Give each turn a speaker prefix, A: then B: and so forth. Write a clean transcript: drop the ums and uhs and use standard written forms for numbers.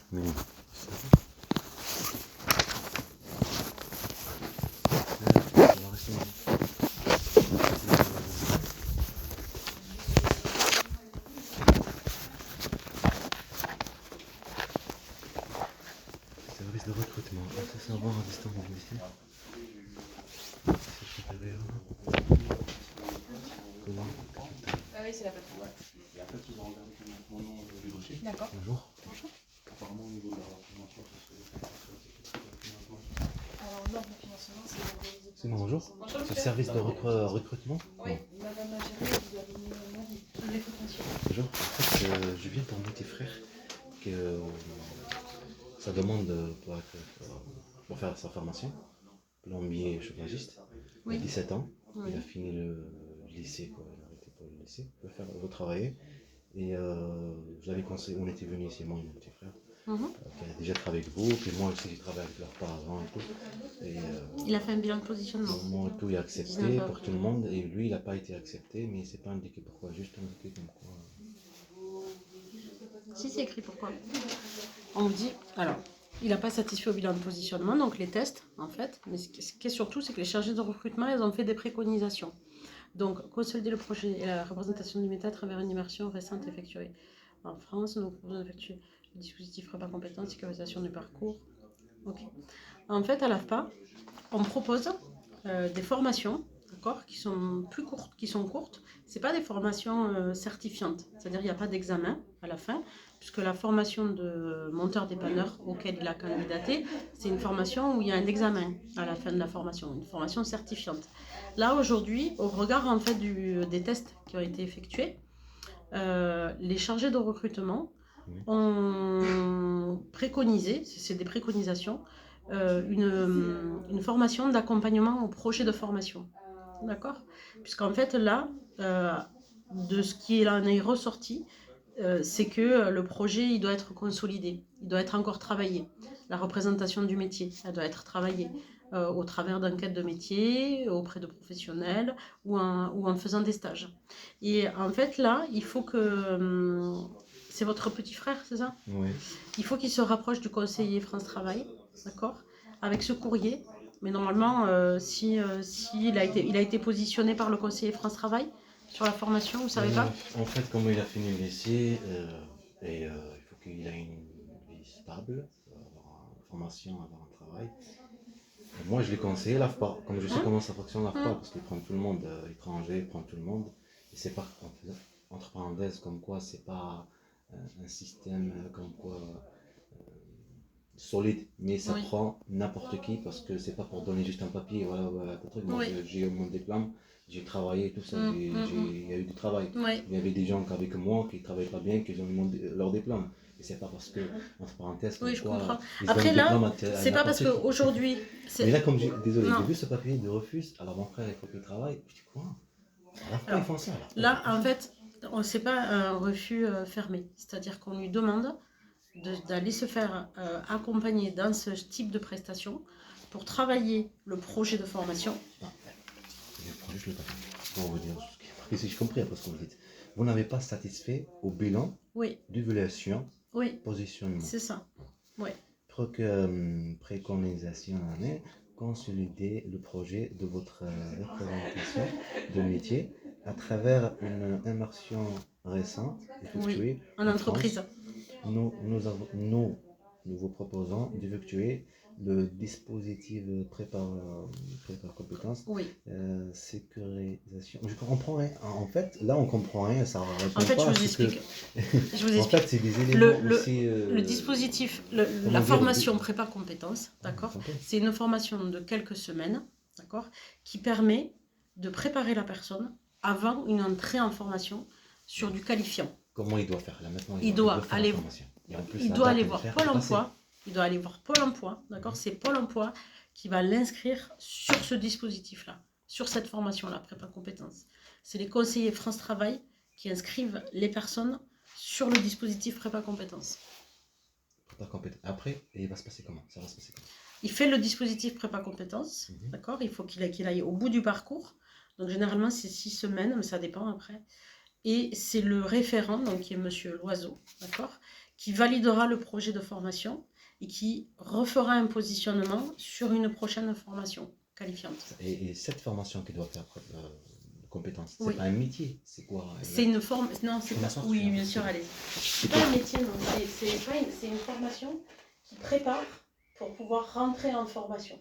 A: Mais service de recrutement, c'est savoir à distance ici.
B: Ah oui, c'est la plateforme.
C: Et en fait, ils ont regardé mon nom du dossier.
B: D'accord.
A: Bonjour.
C: Apparemment, au niveau de la formation,
B: Alors, l'ordre de financement, c'est...
A: C'est bon, bonjour.
B: Bonjour,
A: C'est le
B: monsieur.
A: service de recrutement.
B: Oui, madame la gérante vous a donné un nom. Je l'écoute, monsieur.
A: Bonjour. En fait, je viens pour mon petit frère que sa demande pour faire sa formation, plombier chauffagiste. Il a 17 ans.
B: Oui.
A: Il a fini le lycée, quoi. Il a arrêté pour le lycée. Il veut travailler. Et je l'avais conseillé, on était venus ici, moi et mon petit frère, qui a déjà travaillé avec vous, puis moi aussi j'ai travaillé avec leurs parents et tout. Et,
B: Il a fait un bilan de positionnement.
A: moi et tout, il a accepté pour tout le monde, et lui il n'a pas été accepté, mais il s'est pas indiqué pourquoi, juste indiqué comme quoi.
B: Si, c'est écrit pourquoi. On vous dit, alors, il n'a pas satisfait au bilan de positionnement, donc les tests, en fait. Mais ce qui est surtout, c'est que les chargés de recrutement, ils ont fait des préconisations. Donc, consolider le projet et la représentation du méta à travers une immersion récente effectuée en France. Nous proposons d'effectuer le dispositif prépa compétences, sécurisation du parcours. Ok. En fait, à l'AFPA, on propose des formations, d'accord, qui sont plus courtes, qui sont courtes. C'est pas des formations certifiantes, c'est-à-dire il n'y a pas d'examen à la fin, puisque la formation de monteur dépanneur auquel il a candidaté, c'est une formation où il y a un examen à la fin de la formation, une formation certifiante. Là aujourd'hui, au regard en fait des tests qui ont été effectués, les chargés de recrutement ont préconisé, c'est des préconisations, une formation d'accompagnement au projet de formation. D'accord ? Puisqu'en fait, là, de ce qui en est ressorti, c'est que le projet, il doit être consolidé, il doit être encore travaillé. La représentation du métier, elle doit être travaillée au travers d'enquêtes de métier, auprès de professionnels ou en faisant des stages. Et en fait, là, il faut que... c'est votre petit frère, c'est ça ?
A: Oui.
B: Il faut qu'il se rapproche du conseiller France Travail, d'accord ? Avec ce courrier. Mais normalement, si il a été positionné par le conseiller France Travail sur la formation, vous ne savez pas ?
A: En fait, comme il a fini le lycée, il faut qu'il ait une vie stable, avoir une formation, avoir un travail. Et moi, je l'ai conseillé l'AFPA, comme je sais comment ça fonctionne l'AFPA, parce qu'ils prennent tout le monde, étranger, ils prennent tout le monde. Et c'est pas, entre parenthèses, comme quoi c'est pas un système comme quoi solide, mais ça prend n'importe qui parce que c'est pas pour donner juste un papier, voilà le truc. Moi j'ai eu mon diplôme, j'ai travaillé, tout ça, il y a eu du travail. Il y avait des gens avec moi qui travaillaient pas bien, qui ont eu leur diplôme. Et c'est pas parce que, entre parenthèses,
B: Oui, je
A: quoi,
B: comprends.
A: ils
B: Après
A: donnent
B: là,
A: diplôme
B: c'est pas parce qu'aujourd'hui.
A: Mais là, comme désolé,
B: Non.
A: j'ai vu ce papier de refus, alors mon frère il faut qu'il travaille. Je dis quoi? Alors pourquoi ils font ça
B: là, en fait, c'est pas un refus fermé. C'est-à-dire qu'on lui demande d'aller se faire accompagner dans ce type de prestation pour travailler le projet de formation.
A: Je prends juste le papier. Pour vous dire ce que j'ai compris après ce que vous dites. Vous n'avez pas satisfait au bilan d'évaluation, positionnement.
B: C'est ça. Oui.
A: Préconisation en est consolider le projet de votre représentation de métier à travers une immersion récente effectuée
B: en entreprise.
A: Nous vous proposons d'effectuer le dispositif prépa compétences, sécurisation. Je comprends rien. En fait, là, on comprend rien. Ça répond
B: en fait,
A: pas
B: je vous explique. Je vous explique.
A: En fait, c'est des éléments aussi.
B: Le dispositif, la formation prépa compétences, d'accord, c'est une formation de quelques semaines, d'accord, qui permet de préparer la personne avant une entrée en formation sur du qualifiant.
A: Comment il doit faire là maintenant?
B: Il doit aller voir Pôle emploi. Il doit aller voir Pôle emploi, d'accord. C'est Pôle emploi qui va l'inscrire sur ce dispositif-là, sur cette formation-là, prépa compétences. C'est les conseillers France Travail qui inscrivent les personnes sur le dispositif prépa compétences.
A: Après, il va se passer comment? Ça va se passer comment?
B: Il fait le dispositif prépa compétences, d'accord. Il faut qu'il aille au bout du parcours. Donc généralement c'est 6 semaines, mais ça dépend après. Et c'est le référent, donc qui est Monsieur Loiseau, d'accord, qui validera le projet de formation et qui refera un positionnement sur une prochaine formation qualifiante.
A: Et cette formation qu'il doit faire de compétences, c'est
B: Oui.
A: pas un métier, c'est quoi?
B: C'est une forme. Non, c'est pas.
A: Formation,
B: Oui,
A: c'est un
B: bien
A: métier.
B: sûr, allez-y. C'est pas un métier, non. C'est une formation qui prépare pour pouvoir rentrer en formation.